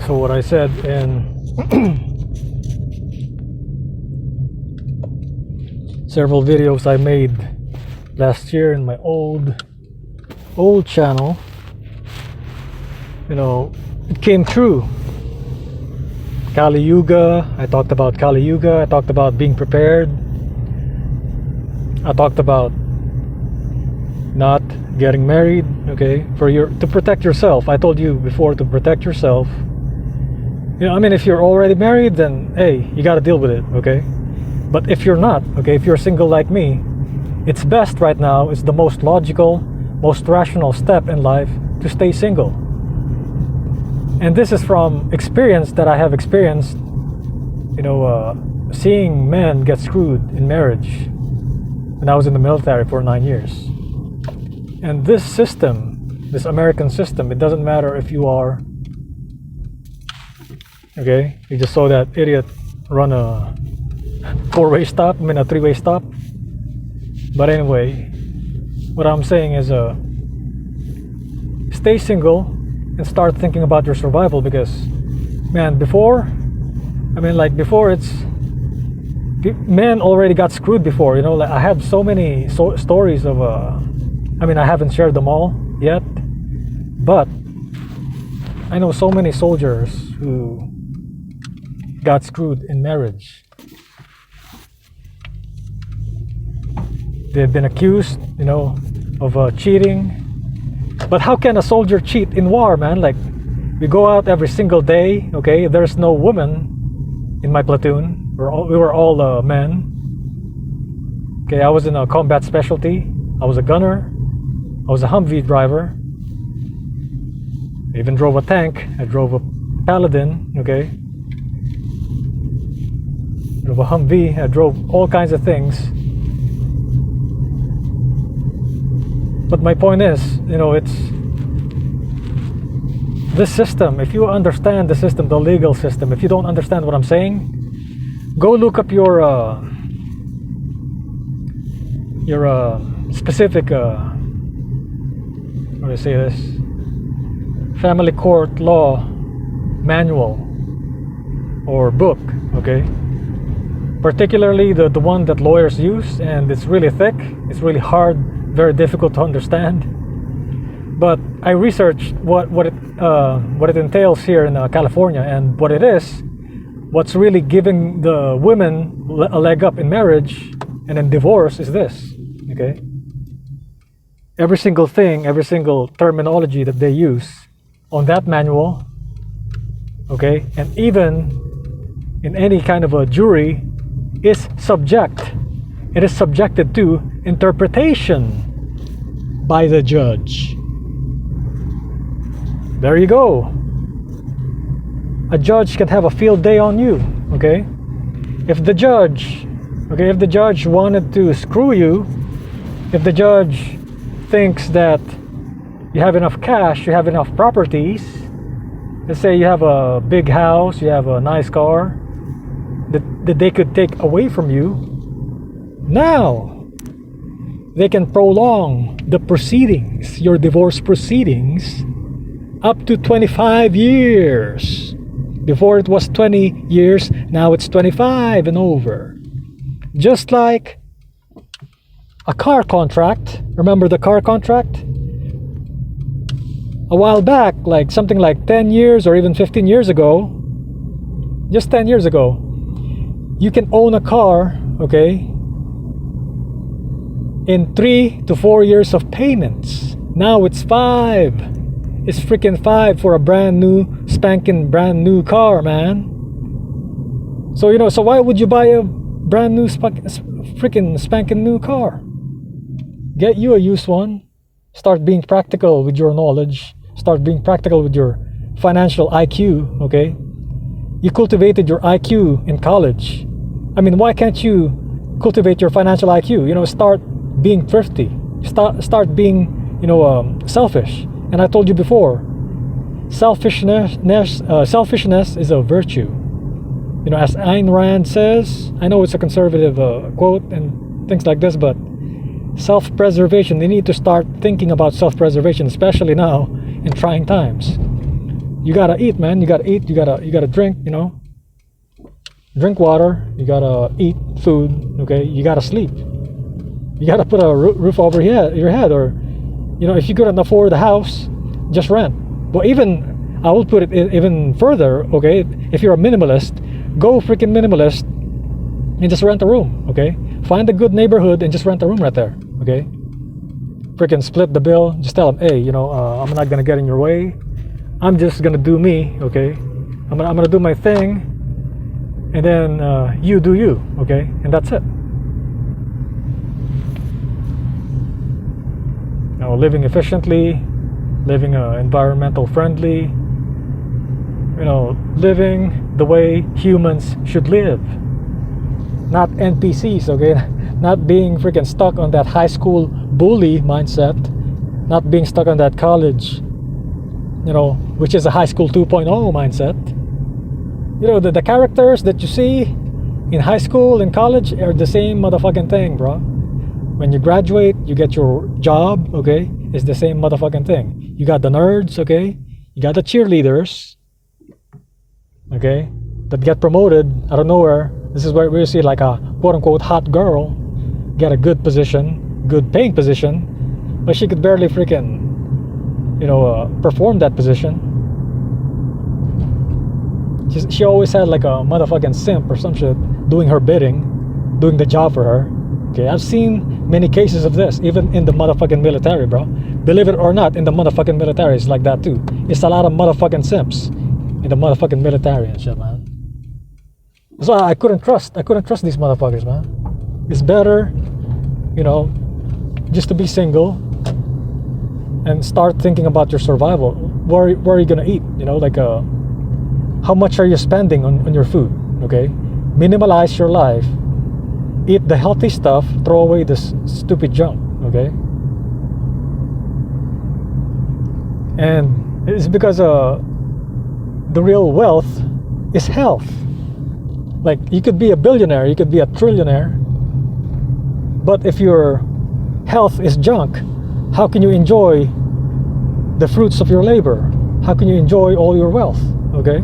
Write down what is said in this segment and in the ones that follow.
So what I said in several videos I made last year in my old channel, it came true. Kali Yuga, I talked about Kali Yuga, I talked about being prepared, I talked about not getting married, okay, to protect yourself. I told you before to protect yourself. If you're already married, then hey, you got to deal with it, okay? But if you're not, okay, if you're single like me, it's best right now, it's the most logical, most rational step in life to stay single. And this is from experience that I have experienced, seeing men get screwed in marriage when I was in the military for 9 years. And this system, this American system, it doesn't matter if you are, okay, you just saw that idiot run a a three-way stop. But anyway, what I'm saying is stay single and start thinking about your survival, because before it's men already got screwed before. I have so many stories of I haven't shared them all yet, but I know so many soldiers who got screwed in marriage. They've been accused, of cheating. But how can a soldier cheat in war, man? Like, we go out every single day, okay? There's no woman in my platoon. We were all men. Okay, I was in a combat specialty. I was a gunner. I was a Humvee driver. I even drove a tank. I drove a Paladin, okay? I drove a Humvee. I drove all kinds of things. But my point is, it's this system. If you understand the system, the legal system, if you don't understand what I'm saying, go look up your specific, how do I say this? Family court law manual or book, okay? Particularly the one that lawyers use, and it's really thick, it's really hard, very difficult to understand. But I researched what it entails here in California, and what it is, what's really giving the women a leg up in marriage and in divorce is this, okay? Every single thing, every single terminology that they use on that manual, okay, and even in any kind of a jury, is it is subjected to interpretation by the judge. There you go. A judge can have a field day on you, okay? If the judge wanted to screw you, if the judge thinks that you have enough cash, you have enough properties, let's say you have a big house, you have a nice car, that they could take away from you, now they can prolong the proceedings, your divorce proceedings, up to 25 years. Before it was 20 years, now it's 25 and over. Just like a car contract. Remember the car contract? A while back, like something like 10 years or even 15 years ago, just 10 years ago, you can own a car, okay, in 3 to 4 years of payments. Now it's 5. It's freaking 5 for a brand new car, man. So so why would you buy a brand new freaking spanking new car? Get you a used one. Start being practical with your knowledge. Start being practical with your financial IQ, okay? You cultivated your IQ in college. Why can't you cultivate your financial IQ? Start being thrifty. Start being, selfish. And I told you before, selfishness is a virtue. As Ayn Rand says, I know it's a conservative quote and things like this, but self-preservation, you need to start thinking about self-preservation, especially now in trying times. you gotta eat, man. You gotta eat. You gotta drink. You know, drink water. You gotta eat food. Okay. You gotta sleep. You gotta put a roof over your head, or you know, if you couldn't afford a house, just rent. But even I will put it even further. Okay, if you're a minimalist, go freaking minimalist and just rent a room. Okay, find a good neighborhood and just rent a room right there. Okay, freaking split the bill. Just tell them, hey, you know, I'm not gonna get in your way. I'm just gonna do me. Okay, I'm gonna do my thing, and then you do you. Okay, and that's it. You know, living efficiently, living environmental friendly. You know, living the way humans should live, not NPCs. Okay, not being freaking stuck on that high school bully mindset, not being stuck on that college, you know, which is a high school 2.0 mindset. You know, the characters that you see in high school and college are the same motherfucking thing, bro. When you graduate, you get your job, okay, it's the same motherfucking thing. You got the nerds, okay, you got the cheerleaders, okay, that get promoted out of nowhere. This is where we see like a quote-unquote hot girl get a good position, good paying position, but she could barely freaking, you know, perform that position. She always had like a motherfucking simp or some shit doing her bidding, doing the job for her. Okay, I've seen many cases of this, even in the motherfucking military, bro. Believe it or not, in the motherfucking military, it's like that too. It's a lot of motherfucking simps in the motherfucking military and shit, man. So I couldn't trust these motherfuckers, man. It's better, you know, just to be single and start thinking about your survival. Where are you gonna eat? You know, like how much are you spending on your food? Okay, minimalize your life. Eat the healthy stuff. Throw away this stupid junk. Okay, and it's because the real wealth is health. Like, you could be a billionaire, you could be a trillionaire, but if your health is junk, how can you enjoy the fruits of your labor? How can you enjoy all your wealth? Okay,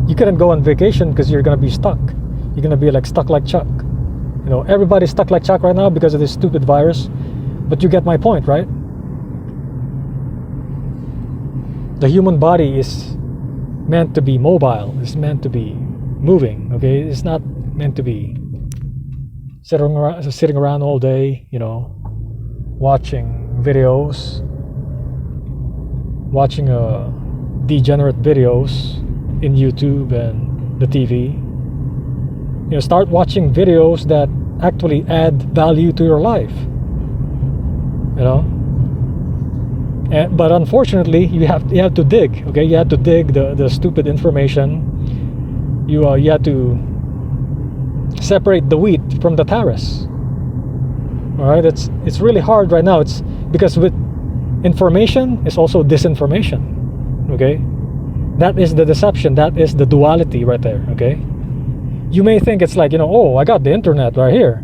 you couldn't go on vacation because you're gonna be stuck. You're gonna be like stuck like Chuck. You know, everybody's stuck like Chuck right now because of this stupid virus. But you get my point, right? The human body is meant to be mobile. It's meant to be moving. Okay, it's not meant to be sitting around all day. You know, watching videos, watching degenerate videos in YouTube and the TV. You know, start watching videos that actually add value to your life. You know, but unfortunately, you have to dig. Okay, you have to dig the stupid information. You have to separate the wheat from the tares. All right, it's really hard right now. It's because with information is also disinformation. Okay, that is the deception. That is the duality right there. Okay. You may think it's like, you know, oh, I got the internet right here,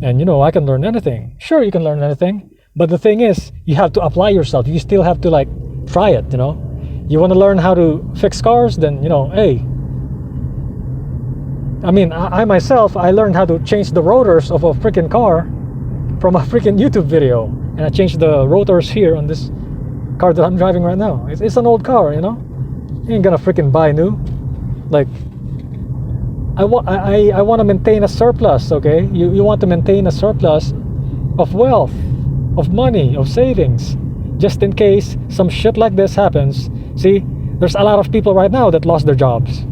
and you know, I can learn anything. Sure, you can learn anything, but the thing is, you have to apply yourself. You still have to like try it. You know, you want to learn how to fix cars, then you know, hey, I mean, I myself, I learned how to change the rotors of a freaking car from a freaking YouTube video, and I changed the rotors here on this car that I'm driving right now. It's an old car, you know. You ain't gonna freaking buy new. Like, I want to maintain a surplus. Okay, you want to maintain a surplus of wealth, of money, of savings, just in case some shit like this happens. See, there's a lot of people right now that lost their jobs.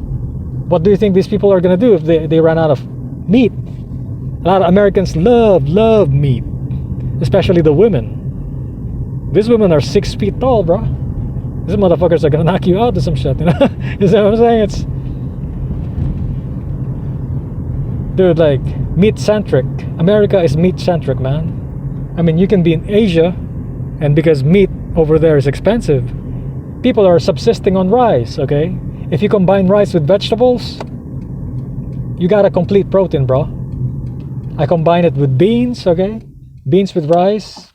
What do you think these people are gonna do if they run out of meat? A lot of Americans love meat, especially the women. These women are 6 feet tall, bro. These motherfuckers are gonna knock you out or some shit, you know? You see what I'm saying? It's, dude, like, meat-centric. America is meat-centric, man. I mean, you can be in Asia, and because meat over there is expensive, people are subsisting on rice, okay? If you combine rice with vegetables, you got a complete protein, bro. I combine it with beans, okay? Beans with rice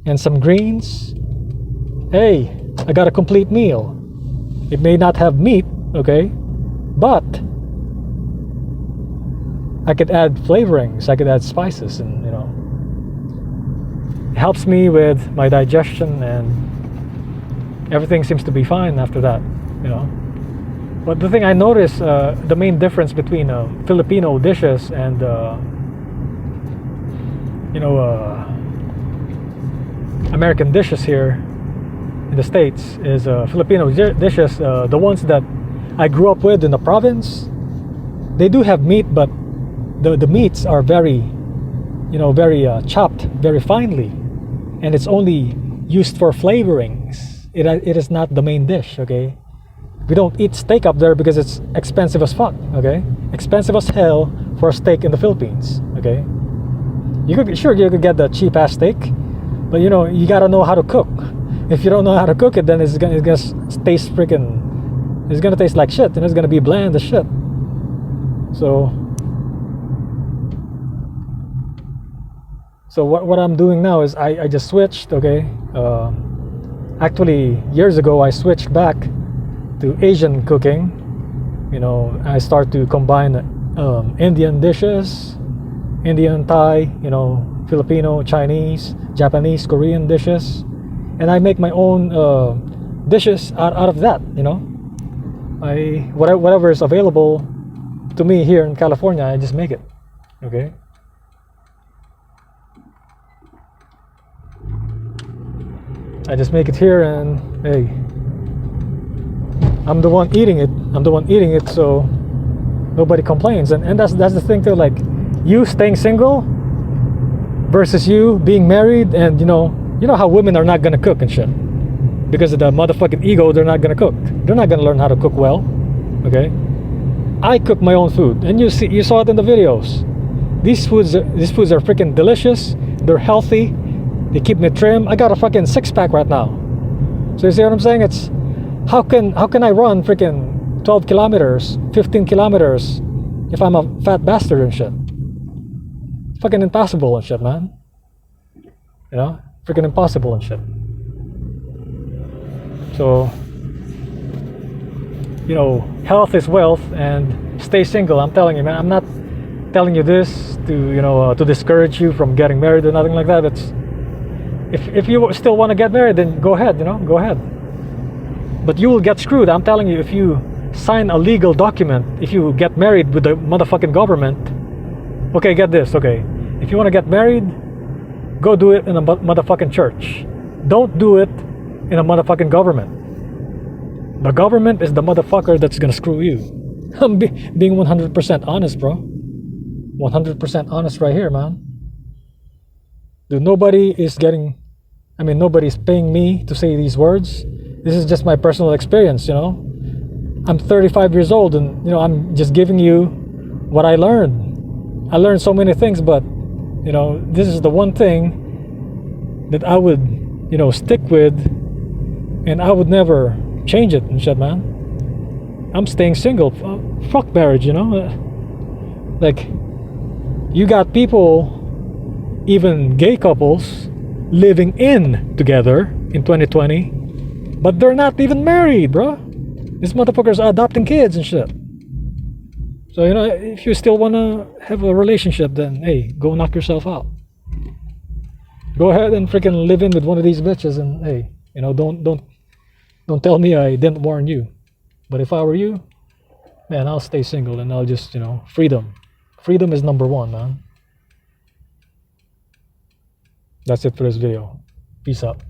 and some greens. Hey, I got a complete meal. It may not have meat, okay, but I could add flavorings, I could add spices, and you know, it helps me with my digestion, and everything seems to be fine after that, you know. But the thing I notice, the main difference between Filipino dishes and you know, American dishes here in the States is Filipino dishes, the ones that I grew up with in the province, they do have meat, but the meats are very, you know, very chopped very finely, and it's only used for flavorings. It is not the main dish, okay? We don't eat steak up there because it's expensive as fuck, okay? Expensive as hell for a steak in the Philippines, okay? You could get the cheap ass steak, but you know, you gotta know how to cook. If you don't know how to cook it, then it's gonna taste freaking, it's gonna taste like shit, and it's gonna be bland as shit. So what I'm doing now is I just switched, okay? Actually, years ago I switched back to Asian cooking. You know, I start to combine Indian dishes, Indian, Thai, you know, Filipino, Chinese, Japanese, Korean dishes, and I make my own dishes out of that. You know, whatever is available to me here in California, I just make it. Okay. I just make it here, and hey, I'm the one eating it, so nobody complains. And that's the thing too, like you staying single versus you being married, and you know how women are not gonna cook and shit because of the motherfucking ego. They're not gonna cook. They're not gonna learn how to cook well. Okay, I cook my own food, and you saw it in the videos. These foods are freaking delicious. They're healthy. They keep me trim. I got a fucking 6-pack right now. So you see what I'm saying? It's how can I run freaking 12 kilometers, 15 kilometers if I'm a fat bastard and shit? It's fucking impossible and shit, man. You know? Freaking impossible and shit. So, you know, health is wealth, and stay single. I'm telling you, man. I'm not telling you this to, you know, to discourage you from getting married or nothing like that. It's if you still want to get married, then go ahead, you know, go ahead. But you will get screwed. I'm telling you, if you sign a legal document, if you get married with the motherfucking government, okay, get this, okay. If you want to get married, go do it in a motherfucking church. Don't do it in a motherfucking government. The government is the motherfucker that's gonna screw you. I'm being 100% honest, bro. 100% honest right here, man. Dude, nobody's paying me to say these words. This is just my personal experience, you know. I'm 35 years old, and you know, I'm just giving you what I learned. I learned so many things, but you know, this is the one thing that I would, you know, stick with, and I would never change it and shit, man. I'm staying single. Fuck marriage, you know. Like, you got people, even gay couples, living in together in 2020, but they're not even married, bro. These motherfuckers are adopting kids and shit. So, you know, if you still want to have a relationship, then hey, go knock yourself out. Go ahead and freaking live in with one of these bitches, and hey, you know, don't tell me I didn't warn you. But if I were you, man, I'll stay single, and I'll just, you know, freedom is number one, man. That's it for this video. Peace out.